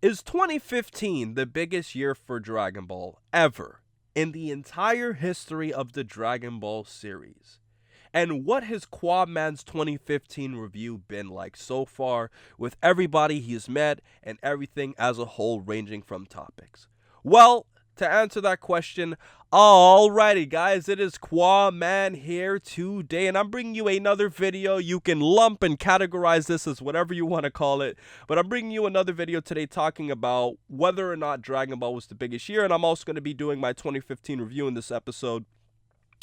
Is 2015 the biggest year for Dragon Ball ever in the entire history of the Dragon Ball series? And what has Qaaman's 2015 review been like so far with everybody he's met and everything as a whole ranging from topics? Well, to answer that question, alrighty guys, it is Qaaman here today and I'm bringing you another video. You can lump and categorize this as whatever you want to call it, but I'm bringing you another video today talking about whether or not Dragon Ball was the biggest year, and I'm also going to be doing my 2015 review in this episode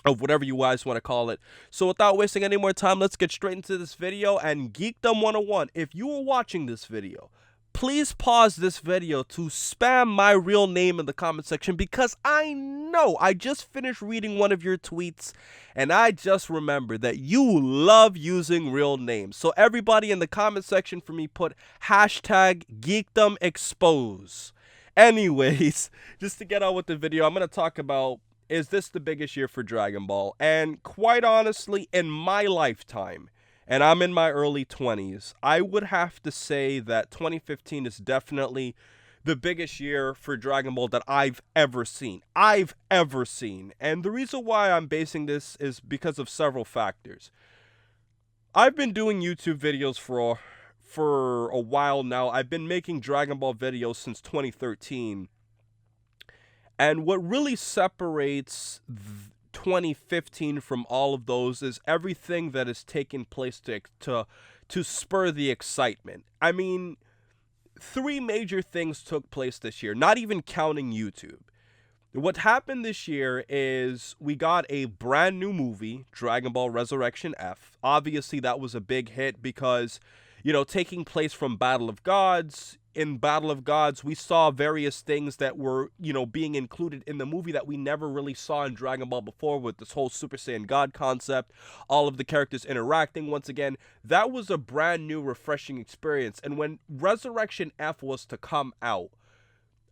of whatever you guys want to call it. So without wasting any more time, let's get straight into this video. And Geekdom 101, if you are watching this video, please pause this video to spam my real name in the comment section, because I know I just finished reading one of your tweets and I just remembered that you love using real names. So everybody in the comment section for me, put hashtag GeekdomExpose. Anyways, just to get on with the video, I'm going to talk about, is this the biggest year for Dragon Ball? And quite honestly, in my lifetime, and I'm in my early 20s, I would have to say that 2015 is definitely the biggest year for Dragon Ball that I've ever seen. And the reason why I'm basing this is because of several factors. I've been doing YouTube videos for a while now. I've been making Dragon Ball videos since 2013. And what really separates 2015 from all of those is everything that has taken place to spur the excitement. I mean, three major things took place this year, not even counting YouTube. What happened this year is we got a brand new movie, Dragon Ball Resurrection F. Obviously, that was a big hit because, you know, taking place from Battle of Gods. In Battle of Gods, we saw various things that were, you know, being included in the movie that we never really saw in Dragon Ball before, with this whole Super Saiyan God concept, all of the characters interacting once again. That was a brand new, refreshing experience. And when Resurrection F was to come out,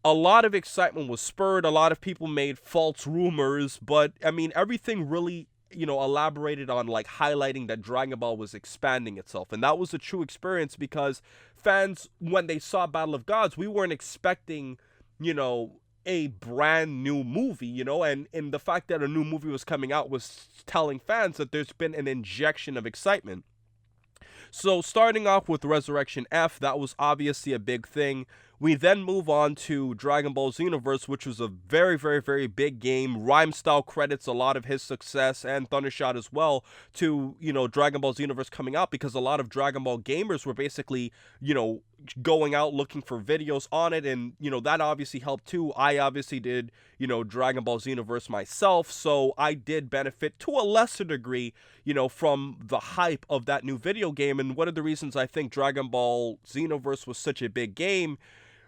a lot of excitement was spurred. A lot of people made false rumors, but I mean, everything really, you know, elaborated on like highlighting that Dragon Ball was expanding itself. And that was a true experience because fans, when they saw Battle of Gods, we weren't expecting, you know, a brand new movie, you know, and the fact that a new movie was coming out was telling fans that there's been an injection of excitement. So starting off with Resurrection F, that was obviously a big thing. We then move on to Dragon Ball Xenoverse, which was a very, very, very big game. Rhymestyle credits a lot of his success, and Thundershot as well, to, you know, Dragon Ball Xenoverse coming out, because a lot of Dragon Ball gamers were basically, you know, going out looking for videos on it, and, you know, that obviously helped too. I obviously did, you know, Dragon Ball Xenoverse myself, so I did benefit to a lesser degree, you know, from the hype of that new video game. And one of the reasons I think Dragon Ball Xenoverse was such a big game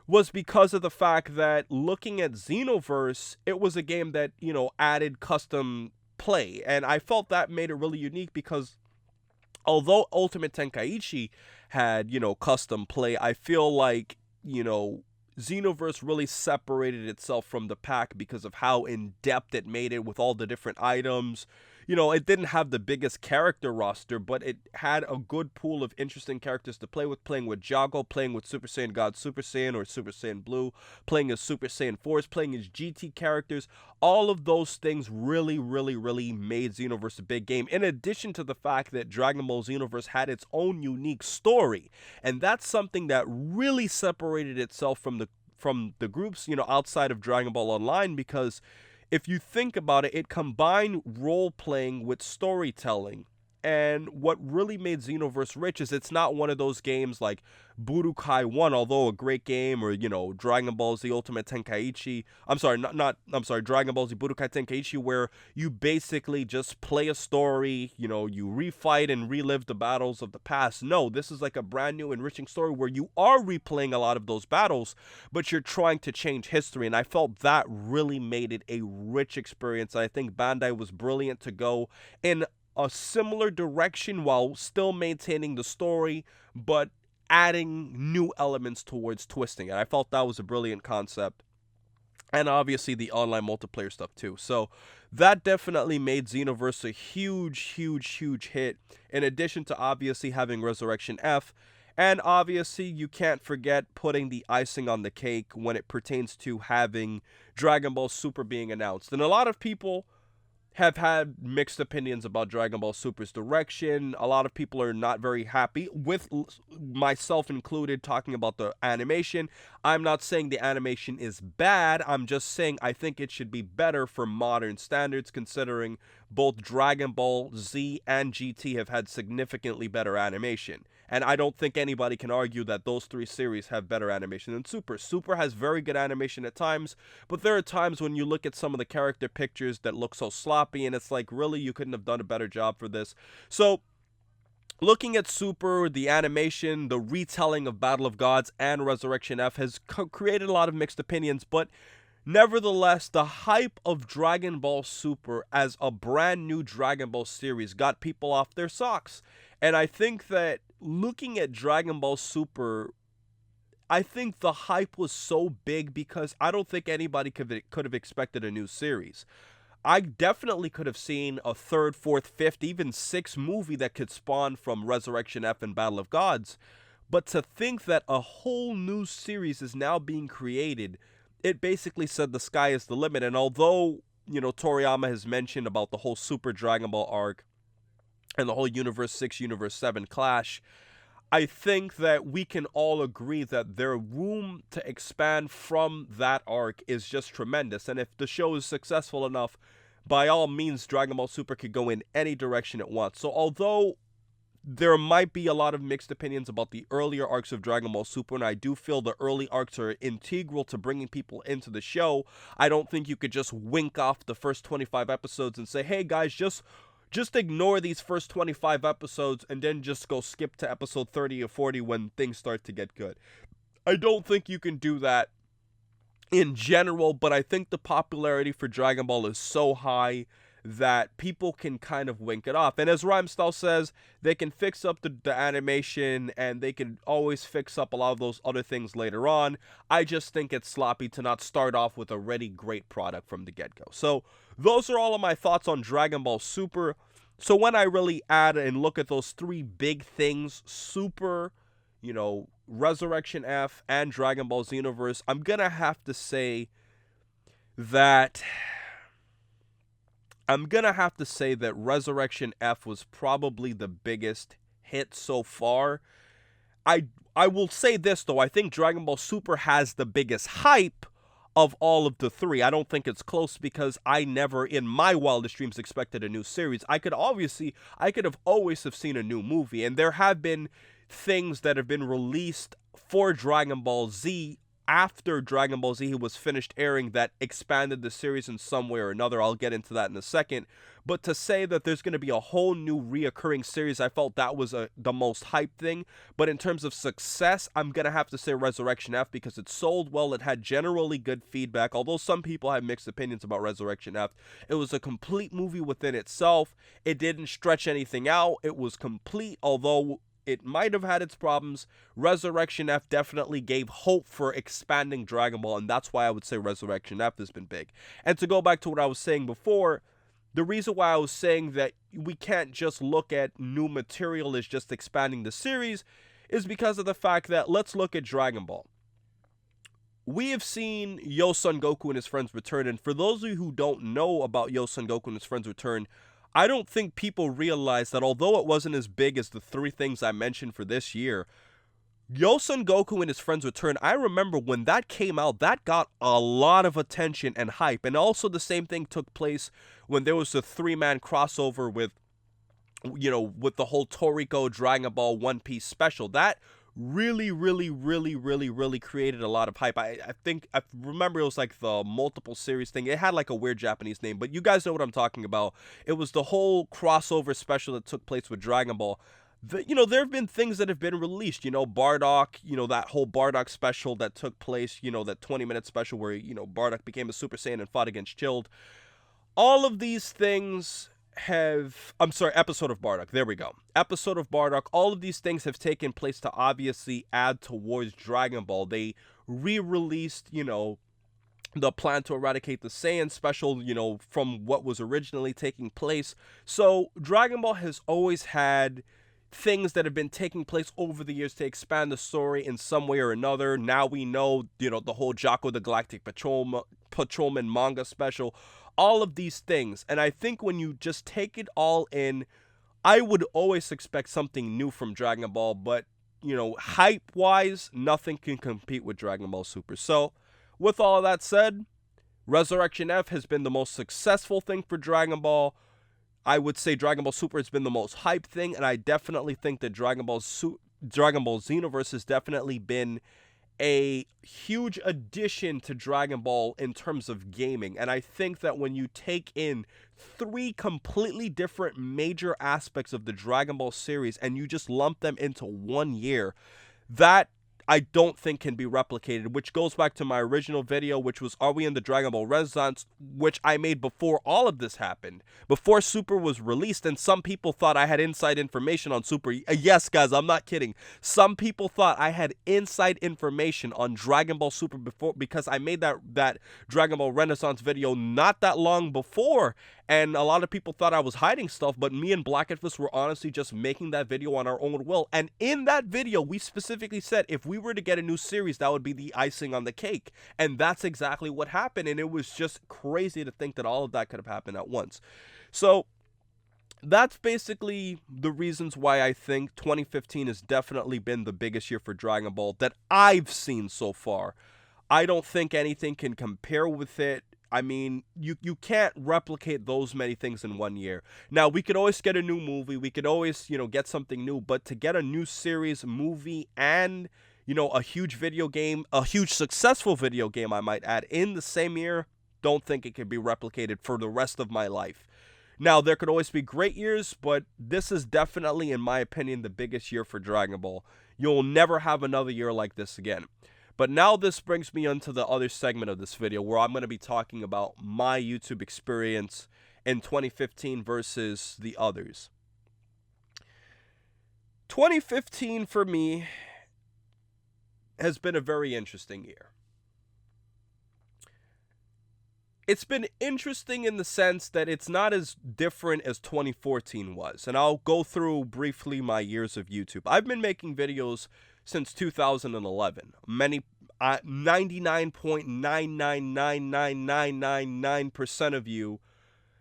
was because of the fact that, looking at Xenoverse, it was a game that, you know, added custom play. And I felt that made it really unique because although Ultimate Tenkaichi had, you know, custom play, I feel like, you know, Xenoverse really separated itself from the pack because of how in-depth it made it with all the different items. You know, it didn't have the biggest character roster, but it had a good pool of interesting characters to play with. Playing with Jago, playing with Super Saiyan God Super Saiyan or Super Saiyan Blue, playing as Super Saiyan Force, playing as GT characters. All of those things really, really, really made Xenoverse a big game. In addition to the fact that Dragon Ball Xenoverse had its own unique story. And that's something that really separated itself from the groups, you know, outside of Dragon Ball Online, because if you think about it, it combined role-playing with storytelling. And what really made Xenoverse rich is it's not one of those games like Budokai 1, although a great game, or, you know, Dragon Ball Z Ultimate Tenkaichi. Dragon Ball Z Budokai Tenkaichi, where you basically just play a story, you know, you refight and relive the battles of the past. No, this is like a brand new, enriching story where you are replaying a lot of those battles, but you're trying to change history. And I felt that really made it a rich experience. I think Bandai was brilliant to go in a similar direction while still maintaining the story, but adding new elements towards twisting it. I felt that was a brilliant concept. And obviously the online multiplayer stuff too. So that definitely made Xenoverse a huge, huge, huge hit. In addition to obviously having Resurrection F, And obviously, you can't forget putting the icing on the cake when it pertains to having Dragon Ball Super being announced. And a lot of people have had mixed opinions about Dragon Ball Super's direction. A lot of people are not very happy, with myself included, talking about the animation. I'm not saying the animation is bad. I'm just saying I think it should be better for modern standards, considering both Dragon Ball Z and GT have had significantly better animation. And I don't think anybody can argue that those three series have better animation than Super. Super has very good animation at times, but there are times when you look at some of the character pictures that look so sloppy, and it's like, really, you couldn't have done a better job for this. So, looking at Super, the animation, the retelling of Battle of Gods and Resurrection F has created a lot of mixed opinions, but nevertheless, the hype of Dragon Ball Super as a brand new Dragon Ball series got people off their socks. And I think that looking at Dragon Ball Super, I think the hype was so big because I don't think anybody could have expected a new series. I definitely could have seen a third, fourth, fifth, even sixth movie that could spawn from Resurrection F and Battle of Gods. But to think that a whole new series is now being created, it basically said the sky is the limit. And although, Toriyama has mentioned about the whole Super Dragon Ball arc and the whole Universe 6, Universe 7 clash, I think that we can all agree that their room to expand from that arc is just tremendous. And if the show is successful enough, by all means, Dragon Ball Super could go in any direction it wants. So although there might be a lot of mixed opinions about the earlier arcs of Dragon Ball Super, and I do feel the early arcs are integral to bringing people into the show, I don't think you could just wink off the first 25 episodes and say, hey guys, just ignore these first 25 episodes and then just go skip to episode 30 or 40 when things start to get good. I don't think you can do that in general, but I think the popularity for Dragon Ball is so high that people can kind of wink it off. And as Rhymestyle says, they can fix up the animation and they can always fix up a lot of those other things later on. I just think it's sloppy to not start off with a really great product from the get-go. So those are all of my thoughts on Dragon Ball Super. So when I really add and look at those three big things, Super, Resurrection F, and Dragon Ball Xenoverse, I'm going to have to say that Resurrection F was probably the biggest hit so far. I will say this, though. I think Dragon Ball Super has the biggest hype of all of the three. I don't think it's close because I never in my wildest dreams expected a new series. I could have always have seen a new movie, and there have been things that have been released for Dragon Ball Z after Dragon Ball Z was finished airing that expanded the series in some way or another. I'll get into that in a second. But to say that there's going to be a whole new reoccurring series, I felt that was the most hype thing. But in terms of success, I'm going to have to say Resurrection F because it sold well. It had generally good feedback. Although some people have mixed opinions about Resurrection F, it was a complete movie within itself. It didn't stretch anything out. It was complete, although it might have had its problems. Resurrection F definitely gave hope for expanding Dragon Ball, and that's why I would say Resurrection F has been big. And to go back to what I was saying before, the reason why I was saying that we can't just look at new material as just expanding the series is because of the fact that, let's look at Dragon Ball. We have seen Yo Son Goku and his friends return, and for those of you who don't know about Yo Son Goku and his friends return, I don't think people realize that although it wasn't as big as the three things I mentioned for this year, Yo Son Goku and his friends return, I remember when that came out, that got a lot of attention and hype. And also the same thing took place when there was a three-man crossover with the whole Toriko Dragon Ball One Piece special. That really created a lot of hype. I remember it was like the multiple series thing. It had like a weird Japanese name, but you guys know what I'm talking about. It was the whole crossover special that took place with Dragon Ball. There have been things that have been released, Bardock, that whole Bardock special that took place, that 20-minute special where, Bardock became a Super Saiyan and fought against Chilled. All of these things episode of Bardock. There we go. Episode of Bardock. All of these things have taken place to obviously add towards Dragon Ball. They re-released, the Plan to Eradicate the Saiyan special, from what was originally taking place. So Dragon Ball has always had, things that have been taking place over the years to expand the story in some way or another. Now we know, the whole Jocko the Galactic Patrolman manga special, all of these things. And I think when you just take it all in, I would always expect something new from Dragon Ball, but, hype-wise, nothing can compete with Dragon Ball Super. So, with all of that said, Resurrection F has been the most successful thing for Dragon Ball. I would say Dragon Ball Super has been the most hyped thing, and I definitely think that Dragon Ball Xenoverse has definitely been a huge addition to Dragon Ball in terms of gaming. And I think that when you take in 3 completely different major aspects of the Dragon Ball series and you just lump them into 1 year, that I don't think can be replicated, which goes back to my original video, which was Are We in the Dragon Ball Renaissance, which I made before all of this happened, before Super was released, and some people thought I had inside information on Super. Yes, guys, I'm not kidding. Some people thought I had inside information on Dragon Ball Super before, because I made that Dragon Ball Renaissance video not that long before, and a lot of people thought I was hiding stuff, but me and Blackenfist were honestly just making that video on our own will. And in that video, we specifically said if we were to get a new series, that would be the icing on the cake. And that's exactly what happened. And it was just crazy to think that all of that could have happened at once. So that's basically the reasons why I think 2015 has definitely been the biggest year for Dragon Ball that I've seen so far. I don't think anything can compare with it. I mean, you can't replicate those many things in 1 year. Now, we could always get a new movie. We could always, get something new. But to get a new series, movie, and, a huge video game, a huge successful video game, I might add, in the same year, don't think it could be replicated for the rest of my life. Now, there could always be great years, but this is definitely, in my opinion, the biggest year for Dragon Ball. You'll never have another year like this again. But now this brings me onto the other segment of this video where I'm going to be talking about my YouTube experience in 2015 versus the others. 2015 for me has been a very interesting year. It's been interesting in the sense that it's not as different as 2014 was. And I'll go through briefly my years of YouTube. I've been making videos since 2011. 99.9999999% of you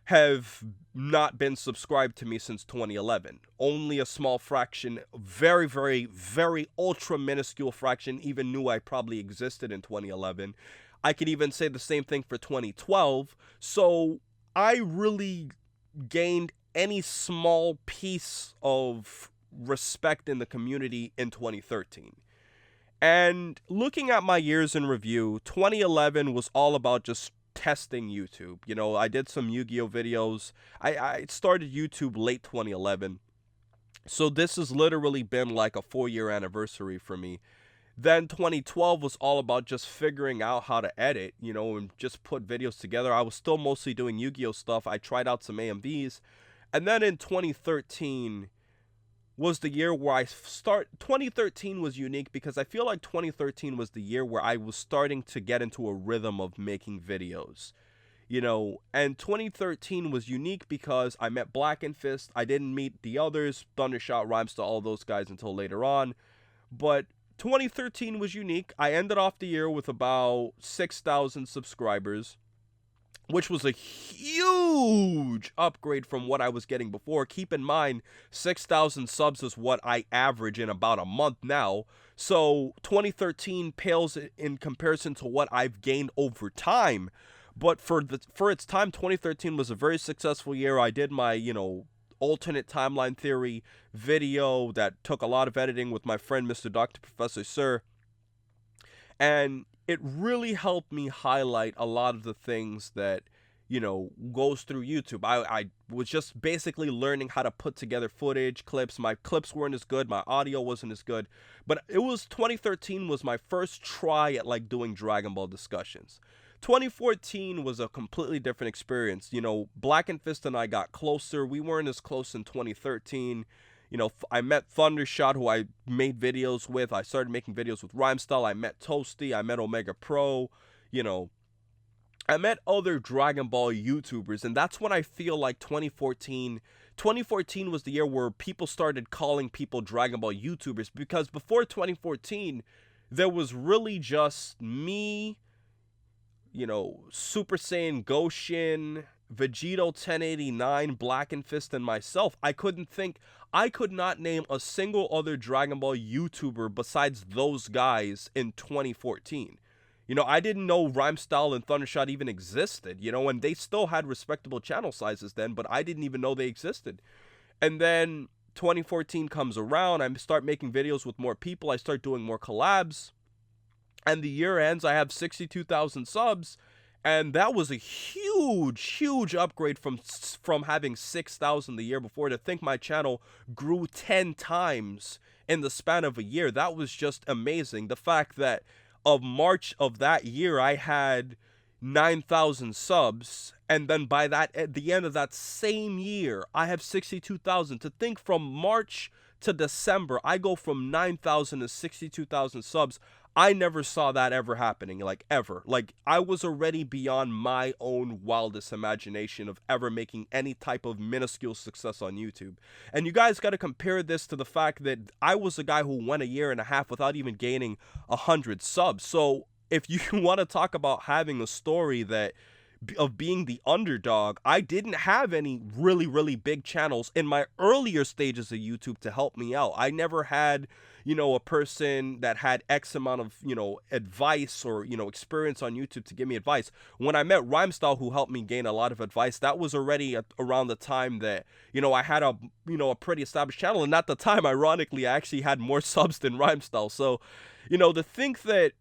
have not been subscribed to me since 2011. Only a small fraction, very, very, very ultra minuscule fraction even knew I probably existed in 2011. I could even say the same thing for 2012. So I really gained any small piece of respect in the community in 2013. And looking at my years in review, 2011 was all about just testing YouTube. I did some Yu-Gi-Oh videos. I started YouTube late 2011. So this has literally been like a 4-year anniversary for me. Then 2012 was all about just figuring out how to edit, and just put videos together. I was still mostly doing Yu-Gi-Oh stuff. I tried out some AMVs. And then in 2013 was the year where 2013 was unique because I feel like 2013 was the year where I was starting to get into a rhythm of making videos. And 2013 was unique because I met Blackenfist. I didn't meet the others, Thundershot, Rhymestyle, all those guys until later on. But 2013 was unique. I ended off the year with about 6,000 subscribers, which was a huge upgrade from what I was getting before. Keep in mind, 6,000 subs is what I average in about a month now. So 2013 pales in comparison to what I've gained over time. But for its time, 2013 was a very successful year. I did my, alternate timeline theory video that took a lot of editing with my friend Mr. Dr. Professor Sir, and it really helped me highlight a lot of the things that goes through YouTube. I was just basically learning how to put together footage, clips. My clips weren't as good, my audio wasn't as good, but 2013 was my first try at doing Dragon Ball discussions. 2014 was a completely different experience. Blackenfist and I got closer. We weren't as close in 2013. I met Thundershot, who I made videos with. I started making videos with Rhymestyle. I met Toasty. I met Omega Pro. I met other Dragon Ball YouTubers. And that's when I feel like 2014 2014 was the year where people started calling people Dragon Ball YouTubers, because before 2014, there was really just me, Super Saiyan Goshin, Vegito 1089, Blackenfist, and myself. I could not name a single other Dragon Ball YouTuber besides those guys in 2014. I didn't know Rhymestyle and Thundershot even existed, and they still had respectable channel sizes then, but I didn't even know they existed. And then 2014 comes around, I start making videos with more people, I start doing more collabs, and the year ends, I have 62,000 subs, and that was a huge upgrade from having 6,000 the year before. To think my channel grew 10 times in the span of a year, that was just amazing. The fact that of March of that year, I had 9,000 subs, and then at the end of that same year, I have 62,000. To think from March to December, I go from 9,000 to 62,000 subs. I never saw that ever happening, ever. I was already beyond my own wildest imagination of ever making any type of minuscule success on YouTube. And you guys got to compare this to the fact that I was a guy who went a year and a half without even gaining 100 subs. So if you want to talk about having a story of being the underdog, I didn't have any really big channels in my earlier stages of YouTube to help me out. I never had, a person that had X amount of, advice or, experience on YouTube to give me advice. When I met Rhymestyle, who helped me gain a lot of advice, that was already around the time that, I had a pretty established channel. And at the time, ironically, I actually had more subs than Rhymestyle. So, to think that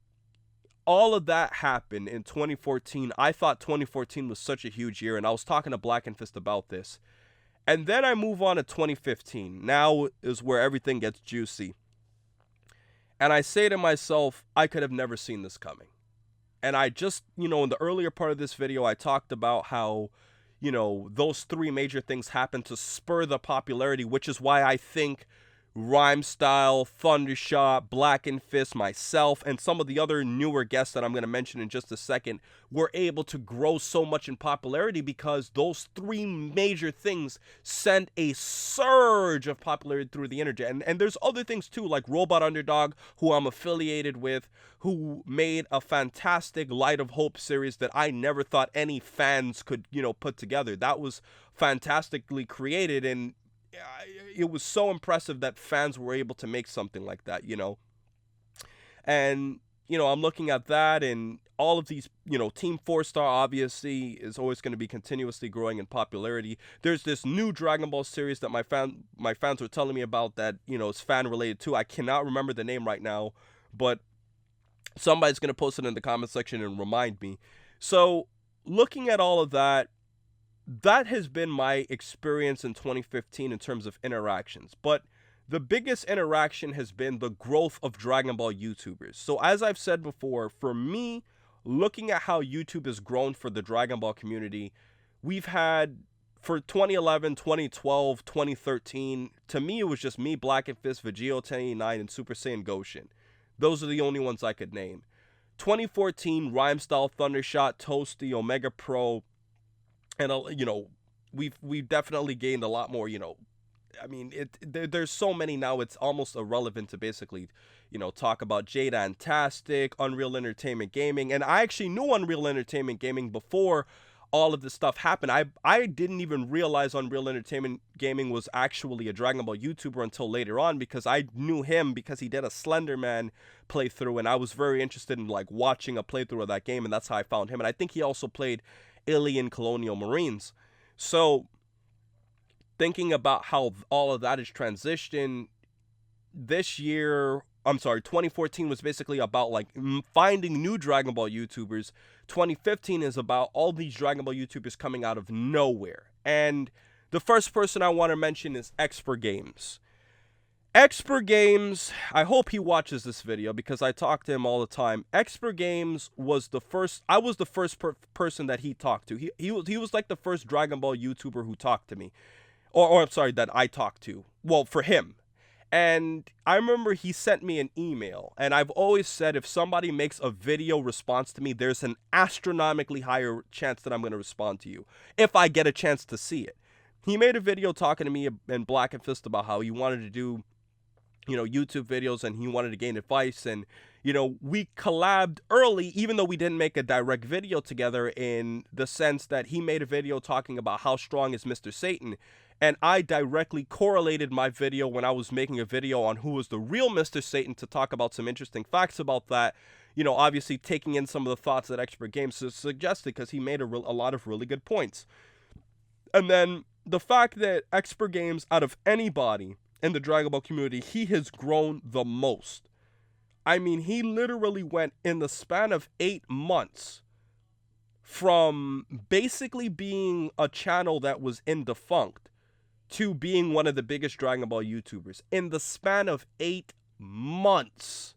all of that happened in 2014, I thought 2014 was such a huge year, and I was talking to Blackenfist about this. And then I move on to 2015. Now is where everything gets juicy. And I say to myself, I could have never seen this coming. And I just, in the earlier part of this video, I talked about how, those three major things happened to spur the popularity, which is why I think Rhymestyle, Thundershot, Blackenfist, myself, and some of the other newer guests that I'm going to mention in just a second were able to grow so much in popularity, because those three major things sent a surge of popularity through the internet. And there's other things too, like Robot Underdog, who I'm affiliated with, who made a fantastic Light of Hope series that I never thought any fans could, put together. That was fantastically created, and it was so impressive that fans were able to make something like that, And, I'm looking at that, and all of these, Team 4-Star obviously is always going to be continuously growing in popularity. There's this new Dragon Ball series that my fans were telling me about that, is fan related too. I cannot remember the name right now, but somebody's going to post it in the comment section and remind me. So looking at all of that, that has been my experience in 2015 in terms of interactions. But the biggest interaction has been the growth of Dragon Ball YouTubers. So as I've said before, for me, looking at how YouTube has grown for the Dragon Ball community, we've had, for 2011, 2012, 2013, to me it was just me, Blackenfist, Vegito 1089, and Super Saiyan Goshin. Those are the only ones I could name. 2014, Rhymestyle, Thundershot, Toasty, Omega Pro, and we've definitely gained a lot more. I mean, there's so many now, it's almost irrelevant to basically, talk about Jada-Antastic, Unreal Entertainment Gaming. And I actually knew Unreal Entertainment Gaming before all of this stuff happened. I didn't even realize Unreal Entertainment Gaming was actually a Dragon Ball YouTuber until later on, because I knew him because he did a Slender Man playthrough, and I was very interested in watching a playthrough of that game, and that's how I found him. And I think he also played Alien Colonial Marines. So thinking about how all of that is transitioned, this year, 2014 was basically about finding new Dragon Ball YouTubers. 2015 is about all these Dragon Ball YouTubers coming out of nowhere. And the first person I want to mention is Expert Games. Expert Games, I hope he watches this video because I talk to him all the time. Expert Games was the first, I was the first person that he talked to. He was like the first Dragon Ball YouTuber who talked to me. Or I'm sorry, that I talked to. Well, for him. And I remember he sent me an email. And I've always said if somebody makes a video response to me, there's an astronomically higher chance that I'm going to respond to you. If I get a chance to see it. he made a video talking to me and Blackenfist about how he wanted to do, YouTube videos, and he wanted to gain advice. And, we collabed early, even though we didn't make a direct video together, in the sense that he made a video talking about how strong is Mr. Satan. And I directly correlated my video when I was making a video on who was the real Mr. Satan to talk about some interesting facts about that. Obviously taking in some of the thoughts that Expert Games suggested, because he made a lot of really good points. And then the fact that Expert Games, out of anybody in the Dragon Ball community, he has grown the most. I mean, he literally went, in the span of 8 months, from basically being a channel that was defunct to being one of the biggest Dragon Ball YouTubers in the span of 8 months.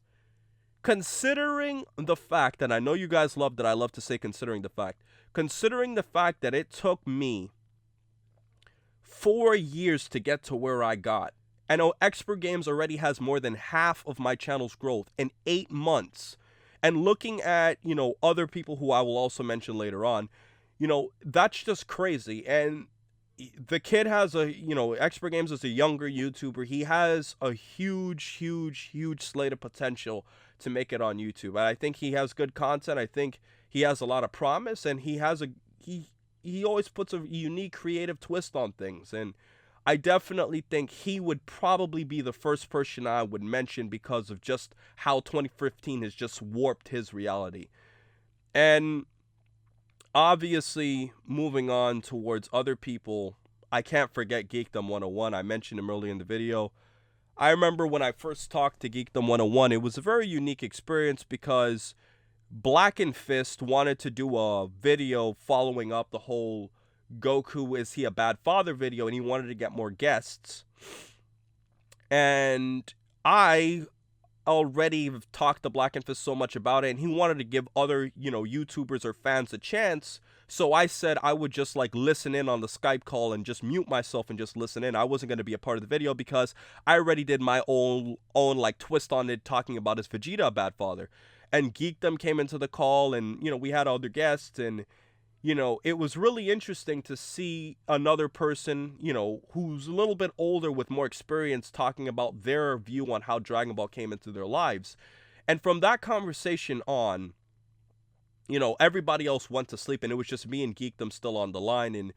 Considering the fact, and I know you guys love that I love to say considering the fact that it took me 4 years to get to where I got. I know Expert Games already has more than half of my channel's growth in 8 months. And looking at, other people who I will also mention later on, that's just crazy. And the kid has Expert Games is a younger YouTuber. He has a huge slate of potential to make it on YouTube. And I think he has good content. I think he has a lot of promise, and he always puts a unique creative twist on things. And I definitely think he would probably be the first person I would mention, because of just how 2015 has just warped his reality. And obviously, moving on towards other people, I can't forget Geekdom 101. I mentioned him earlier in the video. I remember when I first talked to Geekdom 101, it was a very unique experience, because Blackenfist wanted to do a video following up the whole Goku is he a bad father video, and he wanted to get more guests. And I already talked to Blackenfist so much about it, and he wanted to give other, YouTubers or fans a chance. So I said I would just listen in on the Skype call and just mute myself and just listen in. I wasn't going to be a part of the video, because I already did my own twist on it, talking about is Vegeta a bad father. And Geekdom came into the call, and we had other guests, and it was really interesting to see another person, who's a little bit older with more experience, talking about their view on how Dragon Ball came into their lives. And from that conversation on, everybody else went to sleep, and it was just me and Geekdom still on the line. And,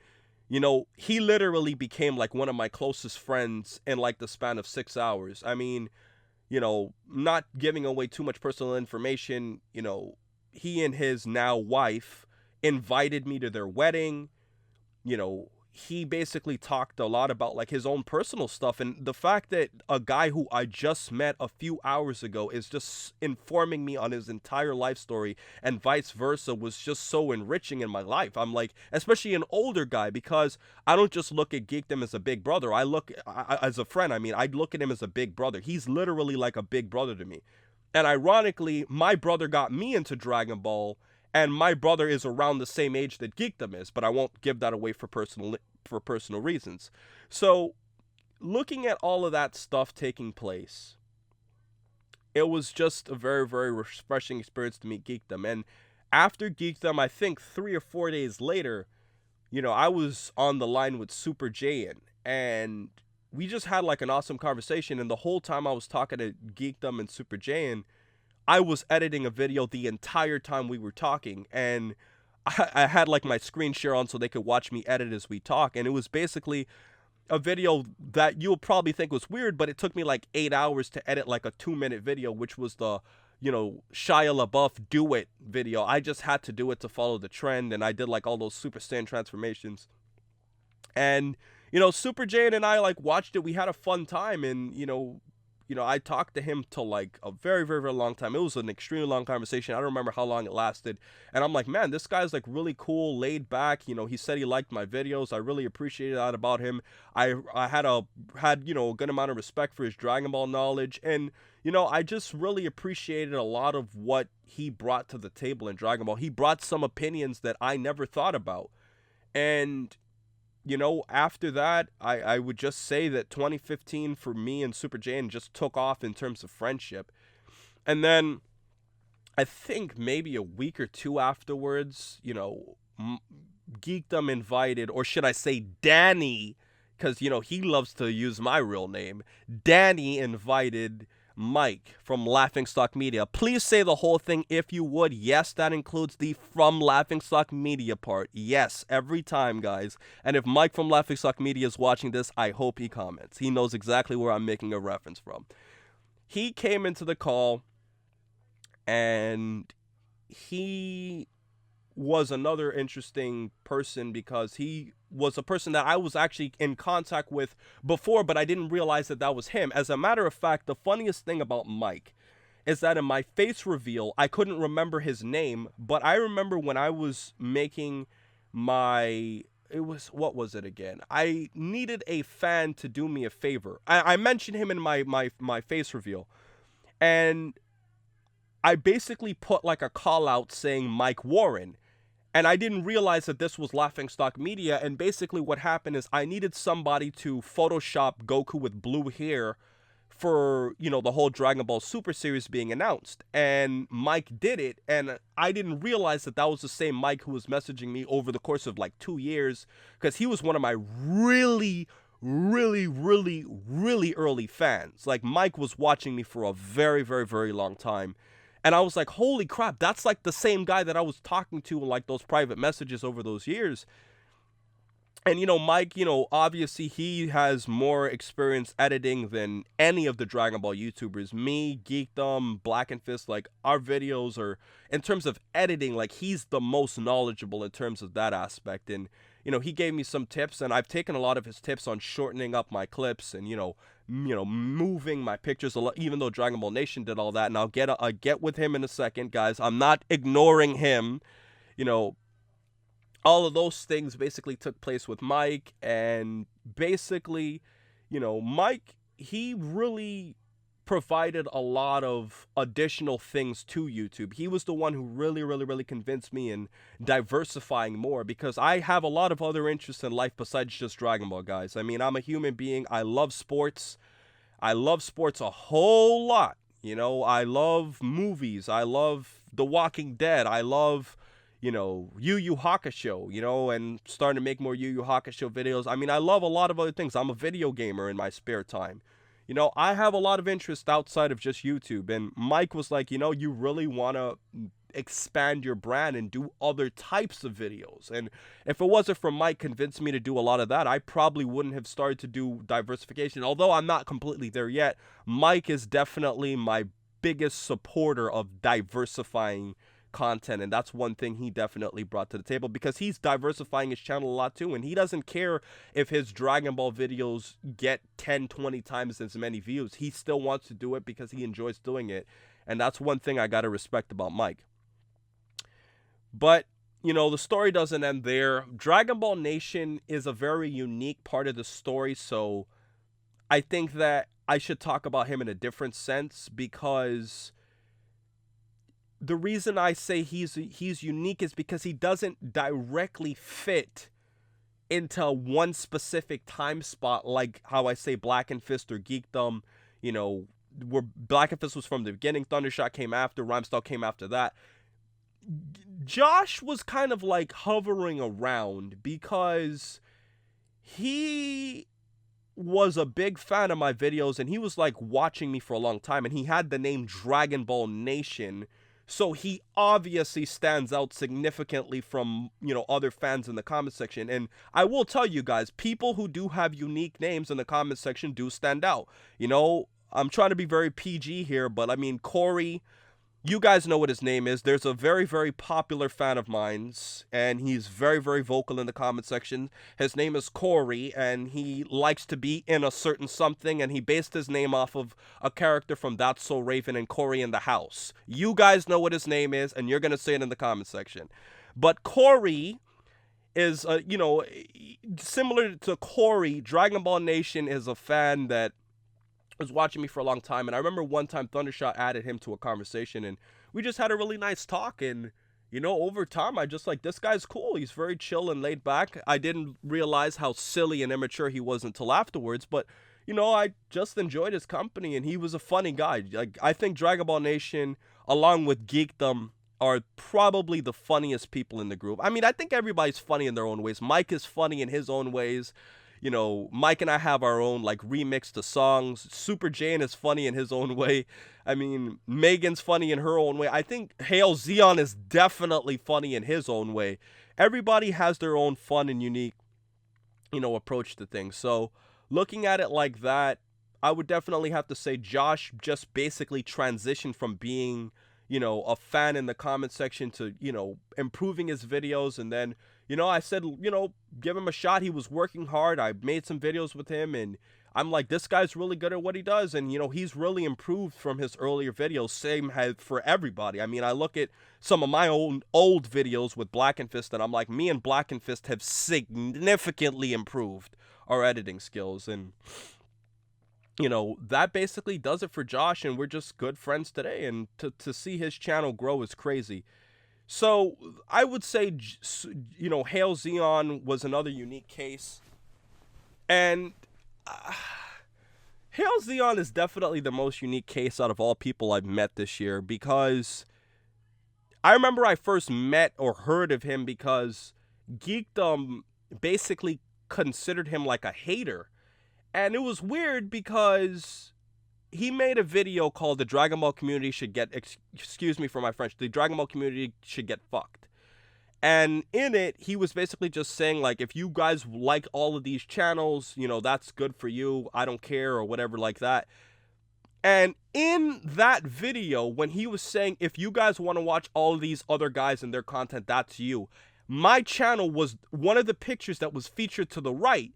he literally became one of my closest friends in the span of 6 hours. I mean, not giving away too much personal information, he and his now wife invited me to their wedding. He basically talked a lot about his own personal stuff, and the fact that a guy who I just met a few hours ago is just informing me on his entire life story, and vice versa, was just so enriching in my life. I'm especially an older guy, because I don't just look at Geekdom as a big brother. I look as a friend. I mean, I look at him as a big brother. He's literally like a big brother to me. And ironically, my brother got me into Dragon Ball, and my brother is around the same age that Geekdom is, but I won't give that away for personal reasons. So, looking at all of that stuff taking place, it was just a very, very refreshing experience to meet Geekdom. And after Geekdom, I think 3 or 4 days later, I was on the line with Super Jaiyan, and we just had an awesome conversation. And the whole time I was talking to Geekdom and Super Jaiyan, I was editing a video the entire time we were talking, and I had my screen share on so they could watch me edit as we talk. And it was basically a video that you'll probably think was weird, but it took me 8 hours to edit a 2-minute video, which was the Shia LaBeouf Do It video. I just had to do it to follow the trend, and I did all those Super Saiyan transformations. And Super Jaiyan and I watched it. We had a fun time, and I talked to him till a very, very, very long time. It was an extremely long conversation. I don't remember how long it lasted. And I'm man, this guy's really cool, laid back. He said he liked my videos. I really appreciated that about him. I had a good amount of respect for his Dragon Ball knowledge. And, I just really appreciated a lot of what he brought to the table in Dragon Ball. He brought some opinions that I never thought about. And after that, I would just say that 2015 for me and Super Jaiyan just took off in terms of friendship. And then I think maybe a week or two afterwards, Geekdom invited, or should I say Danny, because, he loves to use my real name. Danny invited Mike from Laughingstock Media. Please say the whole thing if you would. Yes, that includes the from Laughingstock Media part. Yes, every time, guys. And if Mike from Laughingstock Media is watching this, I hope he comments. He knows exactly where I'm making a reference from. He came into the call, and he was another interesting person because he was a person that I was actually in contact with before, but I didn't realize that that was him. As a matter of fact, the funniest thing about Mike is that in my face reveal, I couldn't remember his name, but I remember when I was making what was it again? I needed a fan to do me a favor. I mentioned him in my face reveal, and I basically put like a call out saying Mike Warren. And I didn't realize that this was Laughingstock Media. And basically what happened is I needed somebody to Photoshop Goku with blue hair for, the whole Dragon Ball Super series being announced. And Mike did it. And I didn't realize that that was the same Mike who was messaging me over the course of like 2 years. Because he was one of my really, really, really, really early fans. Like, Mike was watching me for a very, very, very long time. And I was like, holy crap, that's like the same guy that I was talking to in like those private messages over those years. And, Mike, obviously he has more experience editing than any of the Dragon Ball YouTubers. Me, Geekdom, Blackenfist, like, our videos are, in terms of editing, like, he's the most knowledgeable in terms of that aspect. And, he gave me some tips, and I've taken a lot of his tips on shortening up my clips and, moving my pictures a lot, even though Dragon Ball Nation did all that. And I'll get with him in a second, guys. I'm not ignoring him. All of those things basically took place with Mike, and basically, Mike, he really provided a lot of additional things to YouTube. He was the one who really, really, really convinced me in diversifying more, because I have a lot of other interests in life besides just Dragon Ball, guys. I mean, I'm a human being. I love sports. I love sports a whole lot. I love movies. I love The Walking Dead. I love, Yu Yu Hakusho, and starting to make more Yu Yu Hakusho videos. I mean, I love a lot of other things. I'm a video gamer in my spare time. I have a lot of interest outside of just YouTube. And Mike was like, you really want to expand your brand and do other types of videos. And if it wasn't for Mike convincing me to do a lot of that, I probably wouldn't have started to do diversification. Although I'm not completely there yet, Mike is definitely my biggest supporter of diversifying content, and that's one thing he definitely brought to the table, because he's diversifying his channel a lot too, and he doesn't care if his Dragon Ball videos get 10-20 times as many views. He still wants to do it because he enjoys doing it, and that's one thing I gotta respect about Mike. But the story doesn't end there. Dragon Ball Nation is a very unique part of the story, so I think that I should talk about him in a different sense, because the reason I say he's unique is because he doesn't directly fit into one specific time spot, like how I say Blackenfist or Geekdom, where Blackenfist was from the beginning, Thundershot came after, Rhymestyle came after that. Josh was kind of like hovering around, because he was a big fan of my videos, and he was like watching me for a long time, and he had the name Dragon Ball Nation. So he obviously stands out significantly from, other fans in the comment section. And I will tell you guys, people who do have unique names in the comment section do stand out. I'm trying to be very PG here, but I mean, Corey, you guys know what his name is. There's a very, very popular fan of mine's, and he's very, very vocal in the comment section. His name is Corey, and he likes to be in a certain something, and he based his name off of a character from That's So Raven and Corey in the House. You guys know what his name is, and you're going to say it in the comment section. But Corey is, similar to Corey, Dragon Ball Nation is a fan that was watching me for a long time, and I remember one time Thundershot added him to a conversation, and we just had a really nice talk, and over time I just like, this guy's cool, he's very chill and laid back. I didn't realize how silly and immature he was until afterwards, but I just enjoyed his company, and he was a funny guy. Like, I think Dragon Ball Nation, along with Geekdom, are probably the funniest people in the group. I mean, I think everybody's funny in their own ways. Mike is funny in his own ways. You know, Mike and I have our own, like, remix to songs. Super Jane is funny in his own way. I mean, Megan's funny in her own way. I think Hail Zeon is definitely funny in his own way. Everybody has their own fun and unique, approach to things. So, looking at it like that, I would definitely have to say Josh just basically transitioned from being, a fan in the comment section to, improving his videos. And then, I said, give him a shot. He was working hard. I made some videos with him, and I'm like, this guy's really good at what he does. And, he's really improved from his earlier videos. Same as for everybody. I mean, I look at some of my own old videos with Blackenfist, and I'm like, me and Blackenfist have significantly improved our editing skills. And, that basically does it for Josh, and we're just good friends today. And to see his channel grow is crazy. So I would say, Hail Zeon was another unique case. And Hail Zeon is definitely the most unique case out of all people I've met this year, because I remember I first met or heard of him because Geekdom basically considered him like a hater. And it was weird because he made a video called "The Dragon Ball Community Should Get," excuse me for my French, "The Dragon Ball Community Should Get Fucked." And in it, he was basically just saying, like, if you guys like all of these channels, that's good for you. I don't care, or whatever like that. And in that video, when he was saying, if you guys want to watch all of these other guys and their content, that's you. My channel was one of the pictures that was featured to the right.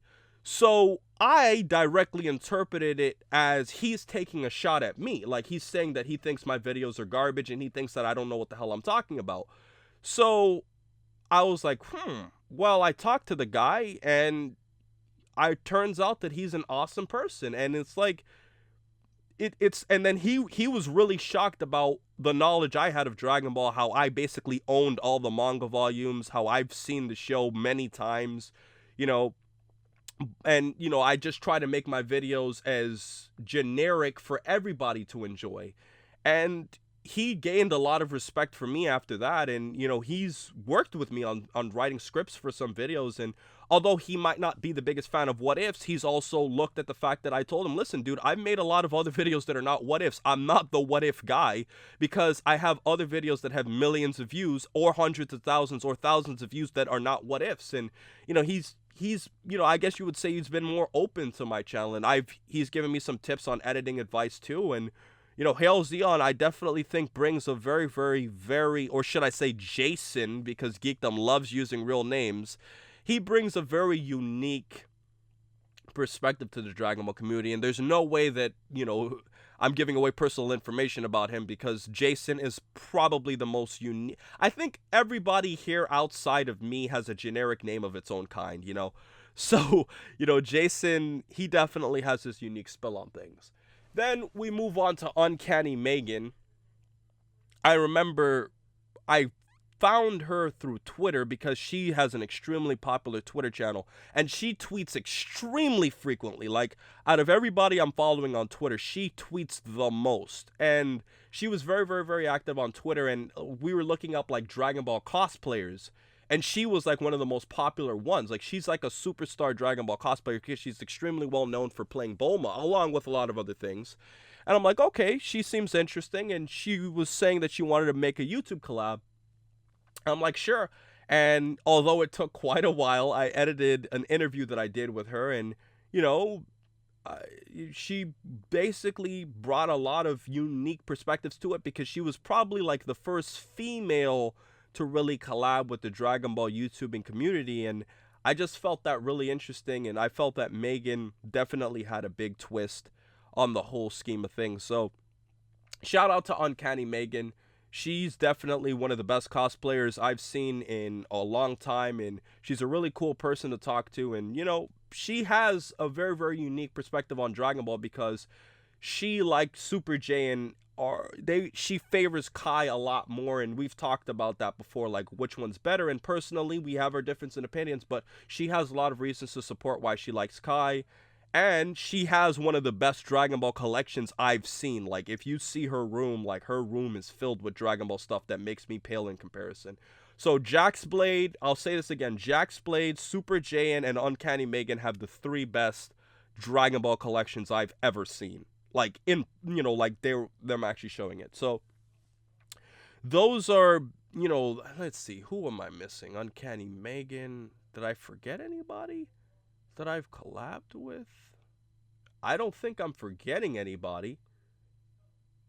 So I directly interpreted it as he's taking a shot at me. Like, he's saying that he thinks my videos are garbage and he thinks that I don't know what the hell I'm talking about. So I was like, well, I talked to the guy, and it turns out that he's an awesome person. And it's like, and then he was really shocked about the knowledge I had of Dragon Ball, how I basically owned all the manga volumes, how I've seen the show many times, and, I just try to make my videos as generic for everybody to enjoy. And he gained a lot of respect for me after that. And, he's worked with me on writing scripts for some videos. And although he might not be the biggest fan of what ifs, he's also looked at the fact that I told him, listen, dude, I've made a lot of other videos that are not what ifs. I'm not the what if guy, because I have other videos that have millions of views, or hundreds of thousands or thousands of views, that are not what ifs. And, he's I guess you would say he's been more open to my channel, and he's given me some tips on editing advice too. And Hail Zeon, I definitely think, brings a very, very, very, or should I say Jason, because Geekdom loves using real names. He brings a very unique perspective to the Dragon Ball community, and there's no way that, I'm giving away personal information about him, because Jason is probably the most unique. I think everybody here outside of me has a generic name of its own kind, So, Jason, he definitely has this unique spell on things. Then we move on to Uncanny Megan. I remember I found her through Twitter because she has an extremely popular Twitter channel, and she tweets extremely frequently. Like, out of everybody I'm following on Twitter, she tweets the most. And she was very, very, very active on Twitter, and we were looking up, like, Dragon Ball cosplayers, and she was, like, one of the most popular ones. Like, she's like a superstar Dragon Ball cosplayer because she's extremely well known for playing Bulma, along with a lot of other things. And I'm like, okay, she seems interesting, and she was saying that she wanted to make a YouTube collab. I'm like, sure. And although it took quite a while, I edited an interview that I did with her, and, she basically brought a lot of unique perspectives to it, because she was probably like the first female to really collab with the Dragon Ball YouTubing community. And I just felt that really interesting, and I felt that Megan definitely had a big twist on the whole scheme of things. So shout out to Uncanny Megan. She's definitely one of the best cosplayers I've seen in a long time, and she's a really cool person to talk to. And, she has a very, very unique perspective on Dragon Ball, because she, like Super Jaiyan, she favors Kai a lot more, and we've talked about that before, like which one's better. And personally, we have our difference in opinions, but she has a lot of reasons to support why she likes Kai. And she has one of the best Dragon Ball collections I've seen. Like, if you see her room, like, her room is filled with Dragon Ball stuff that makes me pale in comparison. So, Jax Blade, I'll say this again. Jax Blade, Super Jaiyan, and Uncanny Megan have the 3 best Dragon Ball collections I've ever seen. Like, like, them actually showing it. So, those are, let's see. Who am I missing? Uncanny Megan. Did I forget anybody that I've collabed with? I don't think I'm forgetting anybody.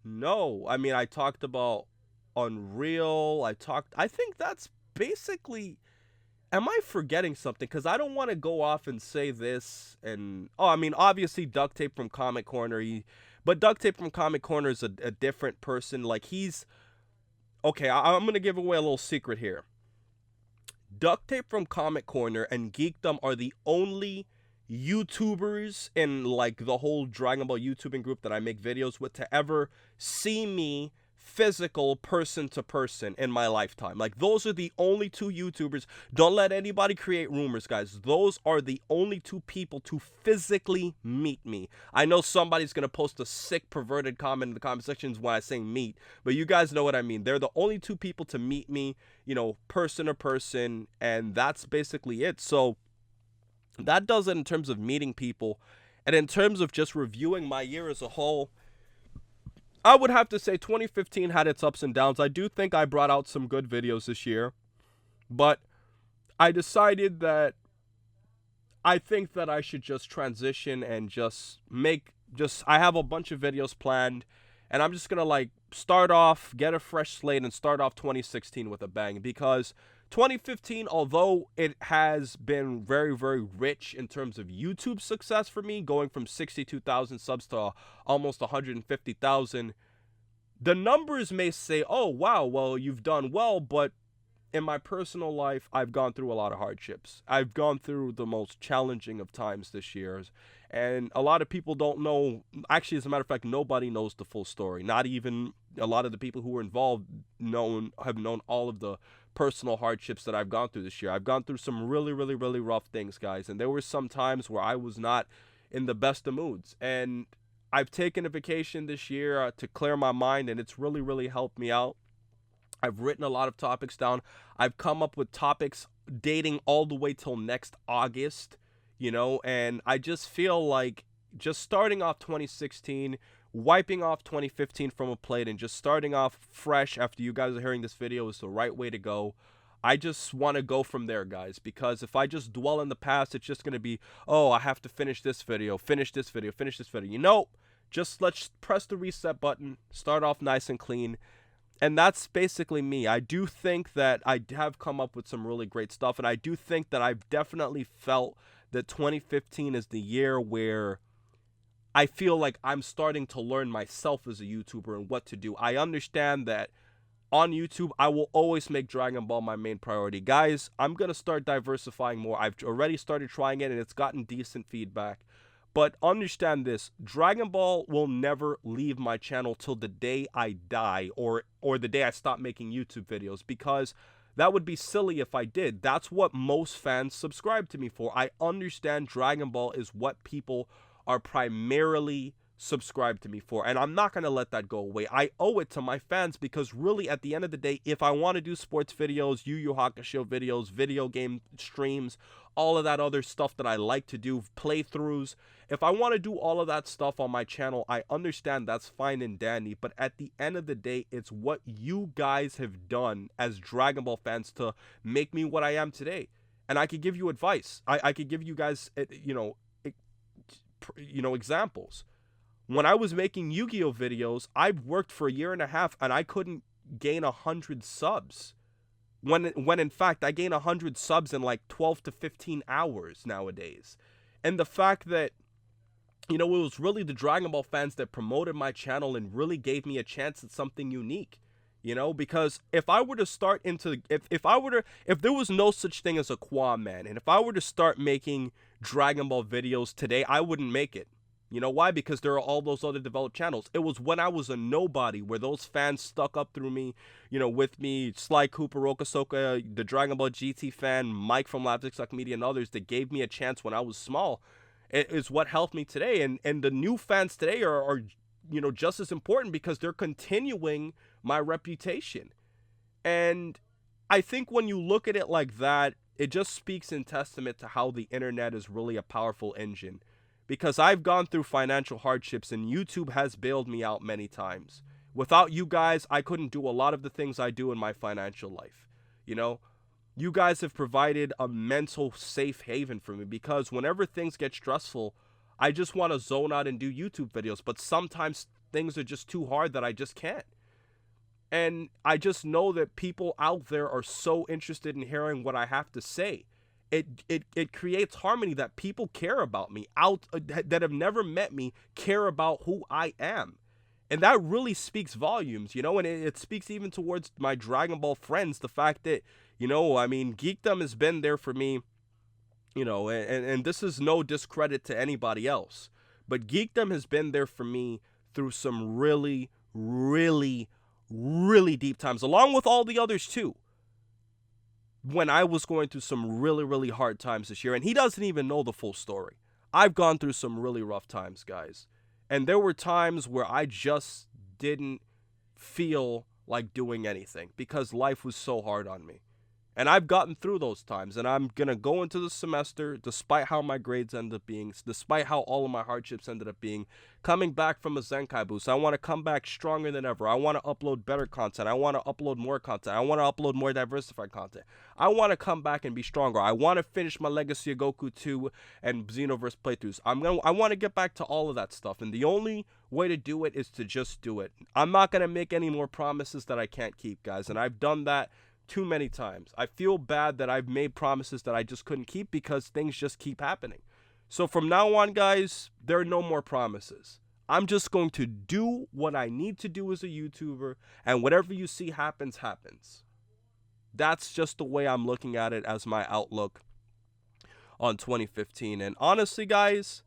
No, I mean, I talked about Unreal. I think that's basically. Am I forgetting something? Because I don't want to go off and say this. And, I mean, obviously, Duct Tape from Comic Corner. But Duct Tape from Comic Corner is a different person. Like, he's. Okay, I'm going to give away a little secret here. Duct Tape from Comic Corner and Geekdom are the only YouTubers in, like, the whole Dragon Ball YouTubing group that I make videos with to ever see me physical person to person in my lifetime. Like, those are the only 2 YouTubers. Don't let anybody create rumors, guys. Those are the only 2 people to physically meet me. I know somebody's gonna post a sick perverted comment in the comment sections when I say meet, but you guys know what I mean. They're the only 2 people to meet me, person to person, and that's basically it. So that does it in terms of meeting people. And in terms of just reviewing my year as a whole, I would have to say 2015 had its ups and downs. I do think I brought out some good videos this year. But I decided that I think that I should just transition and I have a bunch of videos planned. And I'm just going to, like, start off, get a fresh slate, and start off 2016 with a bang. Because 2015, although it has been very, very rich in terms of YouTube success for me, going from 62,000 subs to almost 150,000, the numbers may say, oh, wow, well, you've done well, but in my personal life, I've gone through a lot of hardships. I've gone through the most challenging of times this year. And a lot of people don't know. Actually, as a matter of fact, nobody knows the full story. Not even a lot of the people who were involved have known all of the personal hardships that I've gone through this year. I've gone through some really, really, really rough things, guys. And there were some times where I was not in the best of moods. And I've taken a vacation this year to clear my mind, and it's really, really helped me out. I've written a lot of topics down. I've come up with topics dating all the way till next August, and I just feel like just starting off 2016, wiping off 2015 from a plate, and just starting off fresh after you guys are hearing this video is the right way to go. I just want to go from there, guys, because if I just dwell in the past, it's just going to be, oh, I have to finish this video, finish this video, finish this video. Just let's press the reset button, start off nice and clean. And that's basically me. I do think that I have come up with some really great stuff, and I do think that I've definitely felt that 2015 is the year where I feel like I'm starting to learn myself as a YouTuber and what to do. I understand that on YouTube, I will always make Dragon Ball my main priority. Guys, I'm going to start diversifying more. I've already started trying it, and it's gotten decent feedback. But understand this, Dragon Ball will never leave my channel till the day I die or the day I stop making YouTube videos, because that would be silly if I did. That's what most fans subscribe to me for. I understand Dragon Ball is what people are primarily subscribed to me for, and I'm not going to let that go away. I owe it to my fans, because really at the end of the day, if I want to do sports videos, Yu Yu Hakusho videos, video game streams, all of that other stuff that I like to do, playthroughs, if I want to do all of that stuff on my channel, I understand that's fine and dandy, but at the end of the day, it's what you guys have done as Dragon Ball fans to make me what I am today. And I could give you advice. I could give you guys, examples. When I was making Yu-Gi-Oh videos, I worked for a year and a half and I couldn't gain 100 subs. When in fact, I gain 100 subs in like 12 to 15 hours nowadays. And the fact that, it was really the Dragon Ball fans that promoted my channel and really gave me a chance at something unique. Because if I were to start into, if there was no such thing as a Qaaman, and if I were to start making Dragon Ball videos today, I wouldn't make it. You know why? Because there are all those other developed channels. It was when I was a nobody where those fans stuck up through me, with me, Sly Cooper, Rokasoka, the Dragon Ball GT fan, Mike from Lapsic Suck Media, and others that gave me a chance when I was small. It is what helped me today. And the new fans today are just as important because they're continuing my reputation. And I think when you look at it like that, it just speaks in testament to how the internet is really a powerful engine. Because I've gone through financial hardships and YouTube has bailed me out many times. Without you guys, I couldn't do a lot of the things I do in my financial life. You know, you guys have provided a mental safe haven for me because whenever things get stressful, I just want to zone out and do YouTube videos. But sometimes things are just too hard that I just can't. And I just know that people out there are so interested in hearing what I have to say. It creates harmony that people care about me that have never met me care about who I am. And that really speaks volumes, and it speaks even towards my Dragon Ball friends. The fact that, I mean, Geekdom has been there for me, and this is no discredit to anybody else, but Geekdom has been there for me through some really, really, really deep times, along with all the others too. When I was going through some really, really hard times this year, and he doesn't even know the full story. I've gone through some really rough times, guys. And there were times where I just didn't feel like doing anything because life was so hard on me. And I've gotten through those times, and I'm going to go into the semester, despite how my grades ended up being, despite how all of my hardships ended up being, coming back from a Zenkai boost. I want to come back stronger than ever. I want to upload better content. I want to upload more content. I want to upload more diversified content. I want to come back and be stronger. I want to finish my Legacy of Goku 2 and Xenoverse playthroughs. I want to get back to all of that stuff, and the only way to do it is to just do it. I'm not going to make any more promises that I can't keep, guys, and I've done that too many times. I feel bad that I've made promises that I just couldn't keep because things just keep happening. So from now on, guys, there are no more promises. I'm just going to do what I need to do as a YouTuber, and whatever you see happens, happens. That's just the way I'm looking at it as my outlook on 2015. And honestly, guys,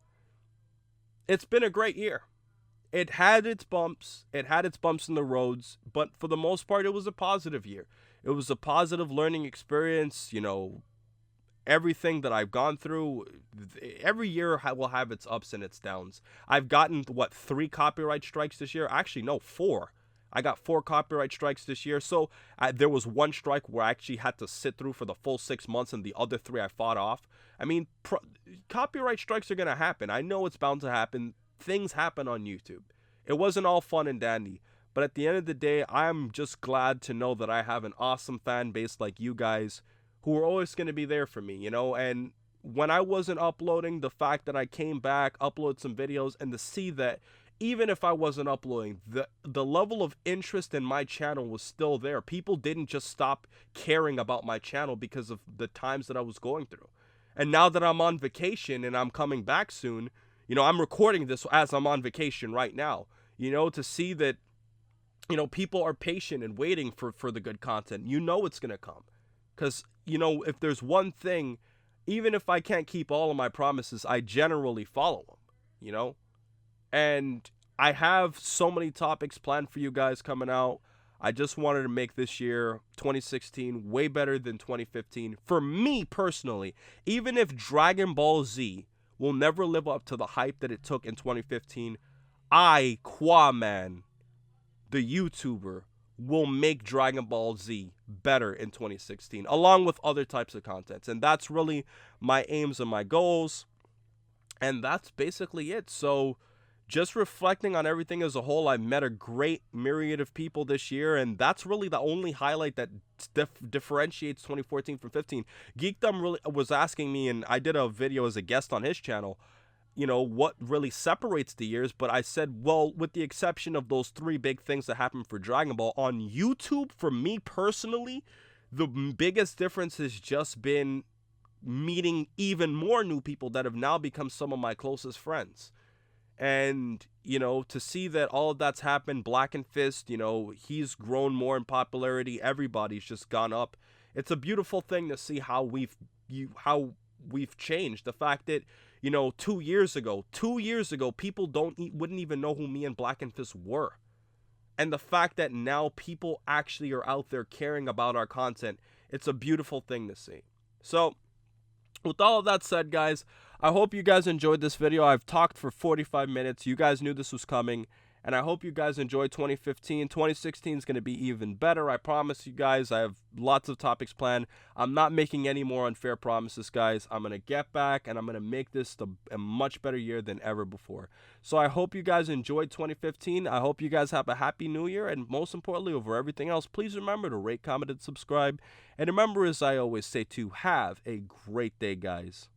it's been a great year. It had its bumps. It had its bumps in the roads, but for the most part, it was a positive year. It was a positive learning experience. Everything that I've gone through, every year will have its ups and its downs. I've gotten, 3 copyright strikes this year? Actually, no, 4. I got 4 copyright strikes this year. So there was 1 strike where I actually had to sit through for the full 6 months, and the other 3 I fought off. I mean, copyright strikes are going to happen. I know it's bound to happen. Things happen on YouTube. It wasn't all fun and dandy. But at the end of the day, I'm just glad to know that I have an awesome fan base like you guys who are always going to be there for me, And when I wasn't uploading, the fact that I came back, upload some videos, and to see that even if I wasn't uploading, the level of interest in my channel was still there. People didn't just stop caring about my channel because of the times that I was going through. And now that I'm on vacation and I'm coming back soon, I'm recording this as I'm on vacation right now, to see that people are patient and waiting for the good content. It's going to come. Because, if there's one thing, even if I can't keep all of my promises, I generally follow them, And I have so many topics planned for you guys coming out. I just wanted to make this year, 2016, way better than 2015. For me personally, even if Dragon Ball Z will never live up to the hype that it took in 2015, Qaaman, the YouTuber, will make Dragon Ball Z better in 2016, along with other types of contents. And that's really my aims and my goals. And that's basically it. So just reflecting on everything as a whole, I met a great myriad of people this year, and that's really the only highlight that differentiates 2014 from 15. Geekdom really was asking me, and I did a video as a guest on his channel, what really separates the years, but I said, well, with the exception of those 3 big things that happened for Dragon Ball, on YouTube, for me personally, the biggest difference has just been meeting even more new people that have now become some of my closest friends. And, to see that all of that's happened, Blackenfist, he's grown more in popularity, everybody's just gone up. It's a beautiful thing to see how we've changed. The fact that, 2 years ago, people wouldn't even know who me and Blackenfist were. And the fact that now people actually are out there caring about our content, it's a beautiful thing to see. So, With all of that said, guys, I hope you guys enjoyed this video. I've talked for 45 minutes. You guys knew this was coming, and I hope you guys enjoyed 2015. 2016 is going to be even better. I promise you guys. I have lots of topics planned. I'm not making any more unfair promises, guys. I'm going to get back, and I'm going to make this a much better year than ever before. So I hope you guys enjoyed 2015. I hope you guys have a happy new year, and most importantly, over everything else, please remember to rate, comment, and subscribe. And remember, as I always say, to have a great day, guys.